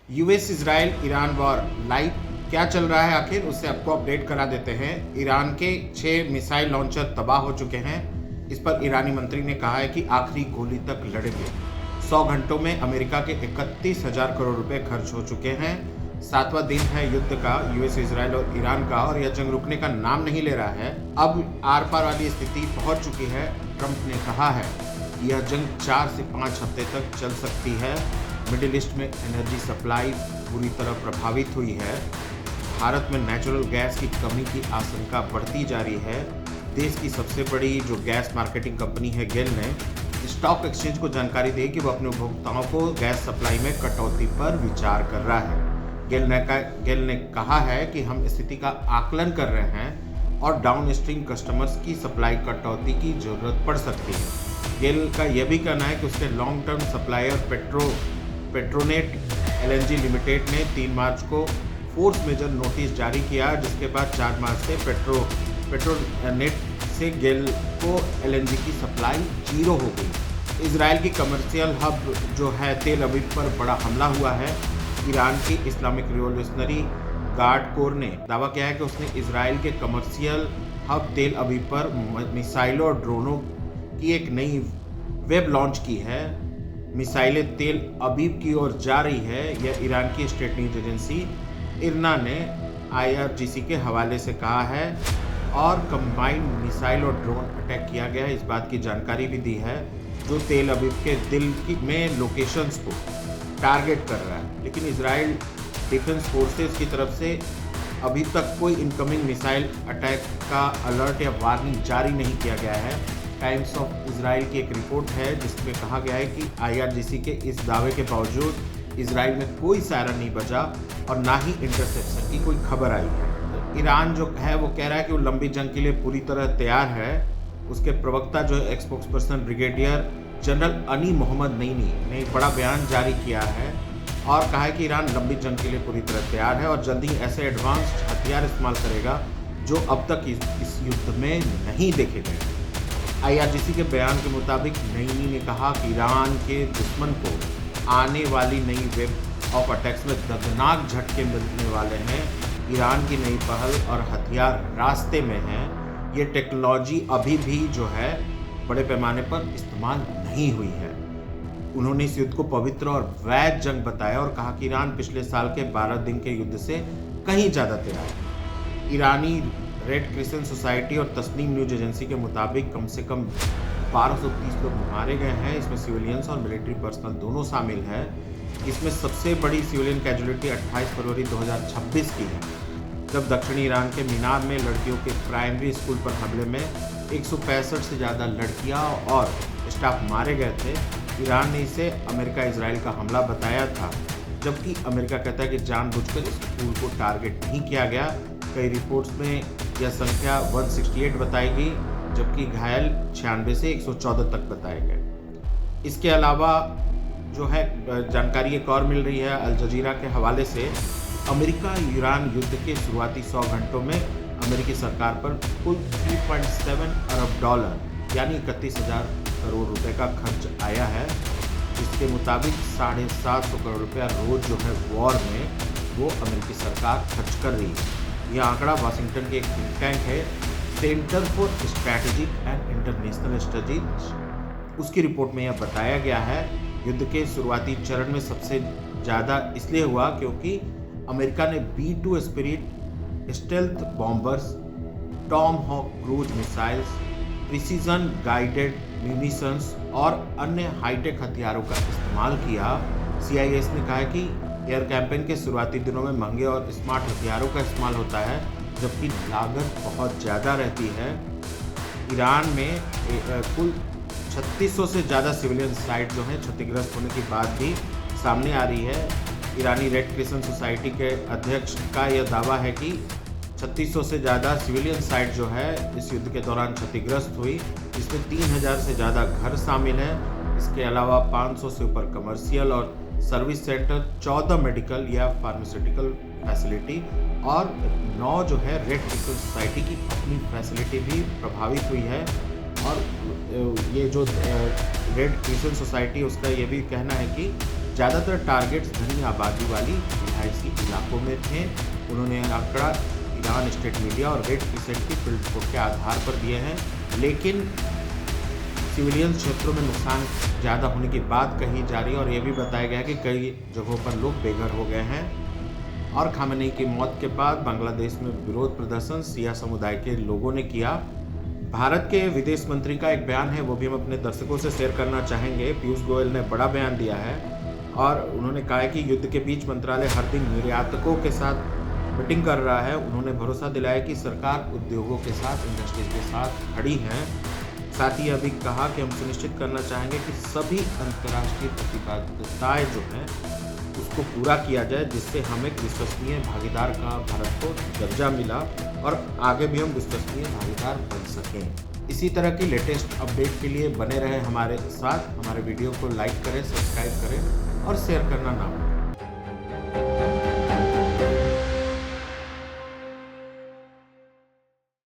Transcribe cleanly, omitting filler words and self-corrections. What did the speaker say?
US Israel Iran war live क्या चल रहा है आखिर, उससे आपको अपडेट करा देते हैं। ईरान के 6 मिसाइल लॉन्चर तबाह हो चुके हैं। इस पर ईरानी मंत्री ने कहा है कि आखिरी गोली तक लड़ेंगे। 100 घंटों में अमेरिका के 31,000 करोड़ रुपए खर्च हो चुके हैं। 7वां दिन है युद्ध का, यूएस इजराइल और ईरान का, और यह जंग रुकने का नाम नहीं ले रहा है। अब आर पार वाली स्थिति पहुंच चुकी है। ट्रंप ने कहा है कि यह जंग 4 से 5 हफ्ते तक चल सकती है। मिडिल ईस्ट में एनर्जी सप्लाई पूरी तरह प्रभावित हुई है। भारत में नेचुरल गैस की कमी की आशंका बढ़ती जा रही है। देश की सबसे बड़ी जो गैस मार्केटिंग कंपनी है गेल ने स्टॉक एक्सचेंज को जानकारी दी कि वो अपने उपभोक्ताओं को गैस सप्लाई में कटौती पर विचार कर रहा है। गेल ने कहा है कि हम स्थिति का आकलन कर रहे हैं और डाउनस्ट्रीम कस्टमर्स की सप्लाई कटौती की जरूरत पड़ सकती है। गेल का यह भी कहना है कि उसके long term supplier Petronet LNG limited ने 3 मार्च को फोर्स मेजर नोटिस जारी किया, जिसके बाद 4 मार्च से पेट्रोनेट से गेल को एलएनजी की सप्लाई 0 हो गई। इजराइल की कमर्शियल हब जो है तेल अवीव पर बड़ा हमला हुआ है। ईरान की इस्लामिक रिवॉल्यूशनरी गार्ड कोर ने दावा किया है कि उसने इजराइल के कमर्शियल हब तेल अवीव पर मिसाइलों और ड्रोनों की एक नई वेब लॉन्च की है। मिसाइलें तेल अवीव की ओर जा रही है, यह ईरान की स्टेट न्यूज एजेंसी इरना ने IRGC के हवाले से कहा है, और कंबाइंड मिसाइल और ड्रोन अटैक किया गया है, इस बात की जानकारी भी दी है, जो तेल अवीव के दिल में लोकेशंस को टारगेट कर रहा है। लेकिन इजराइल डिफेंस फोर्सेस की तरफ से अभी तक कोई इनकमिंग मिसाइल अटैक का अलर्ट या वार्निंग जारी नहीं किया गया है। टाइम्स ऑफ इजराइल की एक रिपोर्ट है जिसमें कहा गया है कि IRGC के इस दावे के बावजूद इजराइल में कोई सायरन नहीं बजा और ना ही इंटरसेप्शन की कोई खबर आई है। तो ईरान जो है वो कह रहा है कि वो लंबी जंग के लिए पूरी तरह तैयार है। उसके प्रवक्ता जो है स्पोक्सपर्सन ब्रिगेडियर जनरल अनी मोहम्मद नईनी ने एक बड़ा बयान जारी किया है और कहा है कि ईरान लंबी जंग के लिए पूरी तरह तैयार है और जल्दी ऐसे एडवांस्ड हथियार इस्तेमाल करेगा जो अब तक इस युद्ध में नहीं देखे गए। IRGC के बयान के मुताबिक नईनी ने कहा कि ईरान के दुश्मन को आने वाली नई वेब ऑफ अटैक्स में दर्दनाक झटके मिलने वाले हैं। ईरान की नई पहल और हथियार रास्ते में हैं। ये टेक्नोलॉजी अभी भी जो है बड़े पैमाने पर इस्तेमाल नहीं हुई है। उन्होंने इस युद्ध को पवित्र और वैध जंग बताया और कहा कि ईरान पिछले साल के 12 दिन के युद्ध से कहीं ज़्यादा तैयार है। ईरानी रेड क्रिसेंट सोसाइटी और तस्नीम न्यूज एजेंसी के मुताबिक कम से कम 1230 लोग मारे गए हैं। इसमें सिविलियंस और मिलिट्री पर्सनल दोनों शामिल हैं। इसमें सबसे बड़ी सिविलियन कैजुअलिटी 28 फरवरी 2026 की है, जब दक्षिणी ईरान के मीनार में लड़कियों के प्राइमरी स्कूल पर हमले में 165 से ज़्यादा लड़कियां और स्टाफ मारे गए थे। ईरान ने इसे अमेरिका इजराइल का हमला बताया था, जबकि अमेरिका कहता है कि जानबूझकर स्कूल को टारगेट नहीं किया गया। कई रिपोर्ट्स में यह संख्या 168 बताई गई, जबकि घायल 96 से 114 तक बताए गए। इसके अलावा जो है जानकारी एक और मिल रही है अल जजीरा के हवाले से। अमेरिका ईरान युद्ध के शुरुआती 100 घंटों में अमेरिकी सरकार पर कुल $3.7 अरब यानी 31,000 करोड़ रुपए का खर्च आया है। इसके मुताबिक 750 करोड़ रुपया रोज जो है वॉर में वो अमेरिकी सरकार खर्च कर रही है। यह आंकड़ा वाशिंगटन के एक थिंक टैंक है, centre for strategic and international studies, उसकी रिपोर्ट में यह बताया गया है। युद्ध के शुरुआती चरण में सबसे ज़्यादा इसलिए हुआ क्योंकि अमेरिका ने B-2 spirit stealth bombers, Tomahawk cruise missiles, precision guided munitions और अन्य हाईटेक हथियारों का इस्तेमाल किया। CIS ने कहा है कि एयर कैंपेन के शुरुआती दिनों में महंगे और स्मार्ट हथियारों का इस्तेमाल होता है, जबकि लागत बहुत ज़्यादा रहती है। ईरान में कुल 3600 से ज़्यादा सिविलियन साइट जो हैं क्षतिग्रस्त होने की बात भी सामने आ रही है। ईरानी रेड क्रिसेंट सोसाइटी के अध्यक्ष का यह दावा है कि 3600 से ज़्यादा सिविलियन साइट जो है इस युद्ध के दौरान क्षतिग्रस्त हुई। इसमें 3000 से ज़्यादा घर शामिल हैं। इसके अलावा 500 से ऊपर कमर्शियल और सर्विस सेंटर, 14 मेडिकल या फार्मास्यूटिकल फैसिलिटी और 9 जो है रेड क्रिसेंट सोसाइटी की अपनी फैसिलिटी भी प्रभावित हुई है। और ये जो रेड क्रिसेंट सोसाइटी उसका ये भी कहना है कि ज़्यादातर टारगेट्स धनी आबादी वाली रिहायशी इलाकों में थे। उन्होंने आंकड़ा ईरान स्टेट मीडिया और रेड क्रिसेंट की फील्ड रिपोर्ट के आधार पर दिए हैं, लेकिन सिविलियन क्षेत्रों में नुकसान ज़्यादा होने की बात कही जा रही है और ये भी बताया गया है कि कई जगहों पर लोग बेघर हो गए हैं। और खामेनी की मौत के बाद बांग्लादेश में विरोध प्रदर्शन शिया समुदाय के लोगों ने किया। भारत के विदेश मंत्री का एक बयान है, वो भी हम अपने दर्शकों से शेयर करना चाहेंगे। पीयूष गोयल ने बड़ा बयान दिया है और उन्होंने कहा है कि युद्ध के बीच मंत्रालय हर दिन निर्यातकों के साथ मीटिंग कर रहा है। उन्होंने भरोसा दिलाया कि सरकार उद्योगों के साथ, इंडस्ट्रीज के साथ खड़ी है। साथ ही अभी कहा कि हम सुनिश्चित करना चाहेंगे कि सभी अंतर्राष्ट्रीय प्रतिबद्धताएं जो हैं उसको पूरा किया जाए, जिससे हम एक विश्वसनीय भागीदार का भारत को दर्जा मिला और आगे भी हम विश्वसनीय भागीदार बन सकें। इसी तरह की लेटेस्ट अपडेट के लिए बने रहें हमारे साथ। हमारे वीडियो को लाइक करें, सब्सक्राइब करें और शेयर करना ना भूलें।